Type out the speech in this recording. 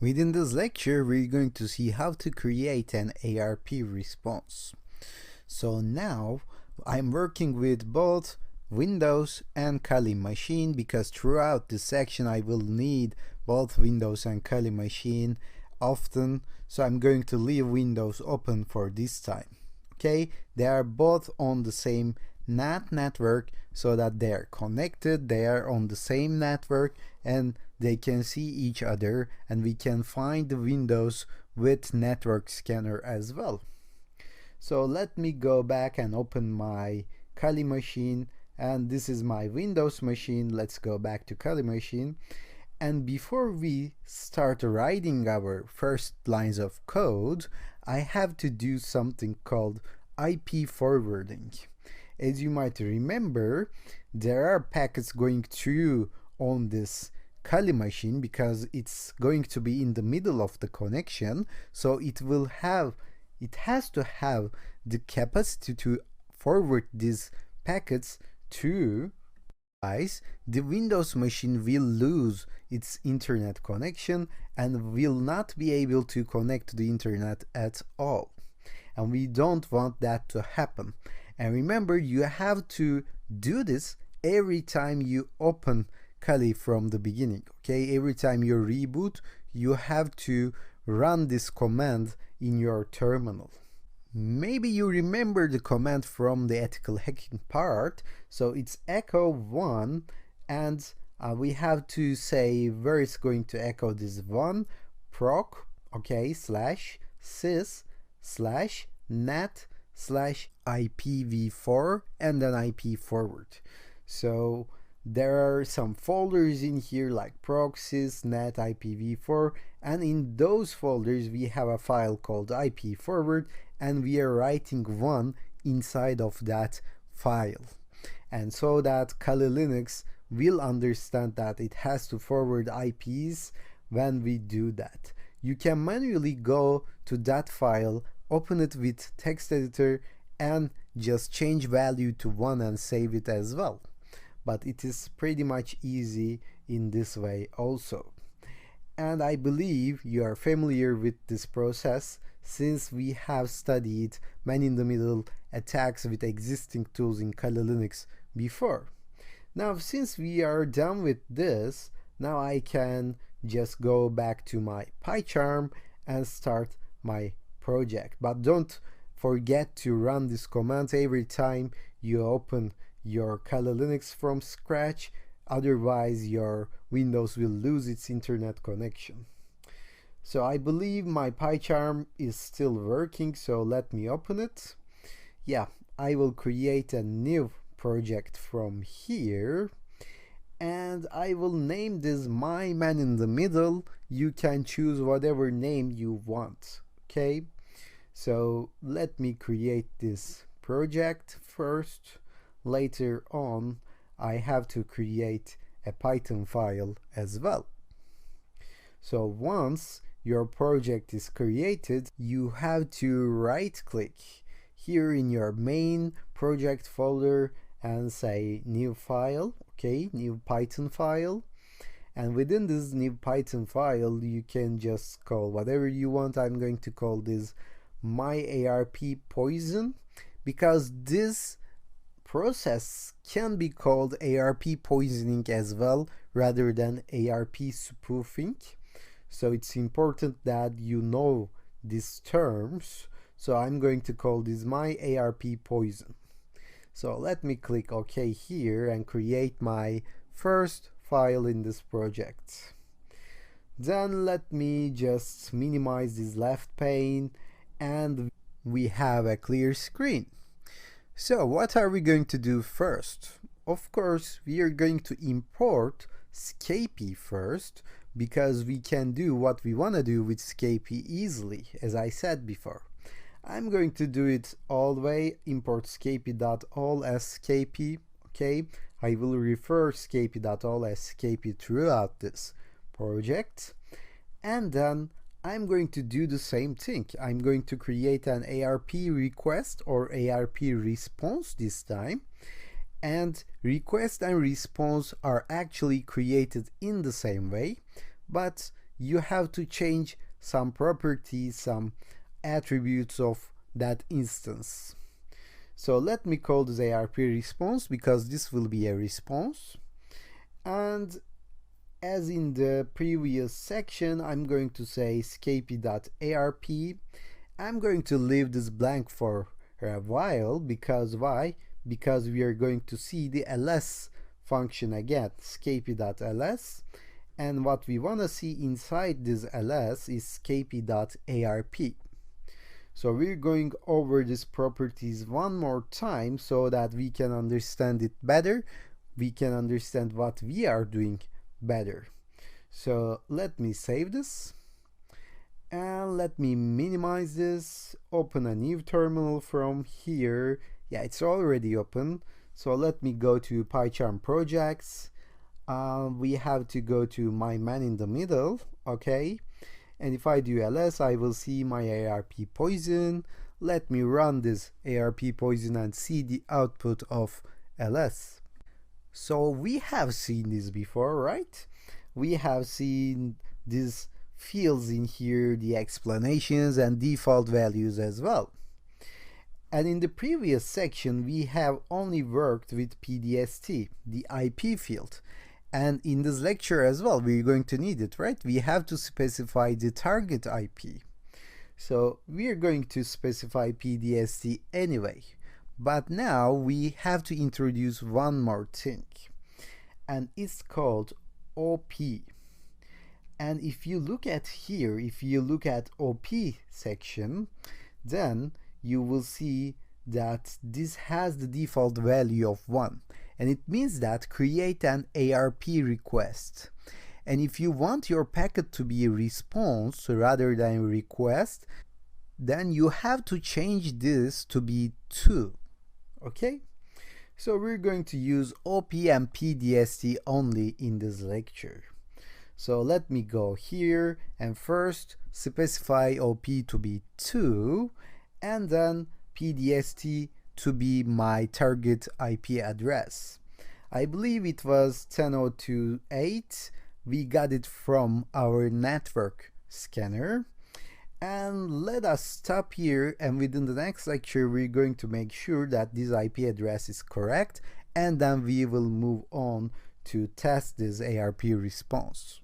Within this lecture, we're going to see how to create an ARP response. So now I'm working with both Windows and Kali machine because throughout this section I will need both Windows and Kali machine often, so I'm going to leave Windows open for this time. Okay, they are both on the same NAT network so that they are connected, they are on the same network and they can see each other, and we can find the windows with network scanner as well. So let me go back and open my Kali machine, and this is my Windows machine. Let's go back to Kali machine. And before we start writing our first lines of code, I have to do something called IP forwarding. As you might remember, there are packets going through on this Kali machine because it's going to be in the middle of the connection, so it has to have the capacity to forward these packets to device. The Windows machine will lose its internet connection and will not be able to connect to the internet at all, and we don't want that to happen. And remember, you have to do this every time you open Kali from the beginning. Okay, every time you reboot, you have to run this command in your terminal. Maybe you remember the command from the ethical hacking part. So it's echo 1, and we have to say where it's going to echo this 1 proc, okay, /sys /net /IPv4 and then IP forward. So there are some folders in here like proxies, net, IPv4, and in those folders we have a file called IP forward, and we are writing 1 inside of that file. And so that Kali Linux will understand that it has to forward IPs when we do that. You can manually go to that file, open it with text editor, and just change value to 1 and save it as well. But it is pretty much easy in this way also. And I believe you are familiar with this process since we have studied man-in-the-middle attacks with existing tools in Kali Linux before. Now, since we are done with this, now I can just go back to my PyCharm and start my project. But don't forget to run this command every time you open your Kali Linux from scratch, otherwise your Windows will lose its internet connection. So I believe my PyCharm is still working, so let me open it. Yeah, I will create a new project from here, and I will name this my man in the middle. You can choose whatever name you want. Okay, so let me create this project first. Later on, I have to create a Python file as well. So once your project is created, you have to right click here in your main project folder and say new file, okay, new Python file. And within this new Python file, you can just call whatever you want. I'm going to call this my ARP poison because this process can be called ARP poisoning as well rather than ARP spoofing. So it's important that you know these terms. So I'm going to call this my ARP poison. So let me click OK here and create my first file in this project. Then let me just minimize this left pane and we have a clear screen. So what are we going to do first? Of course, we are going to import Scapy first because we can do what we want to do with Scapy easily, as I said before. I'm going to do it all the way, import scapy.all as Scapy, okay? I will refer scapy.all as Scapy throughout this project. And then I'm going to do the same thing. I'm going to create an ARP request or ARP response this time. And request and response are actually created in the same way, but you have to change some properties, some attributes of that instance. So let me call this ARP response because this will be a response. And as in the previous section, I'm going to say scapy.arp. I'm going to leave this blank for a while because why? Because we are going to see the ls function again, scapy.ls, and what we want to see inside this ls is scapy.arp. So we're going over these properties one more time so that we can understand it better. We can understand what we are doing better. So let me save this and let me minimize this, open a new terminal from here. Yeah, it's already open. So let me go to PyCharm projects. We have to go to my man in the middle, okay? And if I do ls, I will see my ARP poison. Let me run this ARP poison and see the output of ls. So we have seen this before, right? We have seen these fields in here, the explanations and default values as well. And in the previous section, we have only worked with PDST, the IP field. And in this lecture as well, we're going to need it, right? We have to specify the target IP. So we're going to specify PDST anyway. But now we have to introduce one more thing. And it's called OP. And if you look at here, if you look at OP section, then you will see that this has the default value of 1. And it means that create an ARP request. And if you want your packet to be a response rather than a request, then you have to change this to be 2. Okay? So we're going to use OP and PDST only in this lecture. So let me go here and first specify OP to be 2 and then PDST to be my target IP address. I believe it was 10.02.8. We got it from our network scanner. And let us stop here, and within the next lecture we're going to make sure that this IP address is correct, and then we will move on to test this ARP response.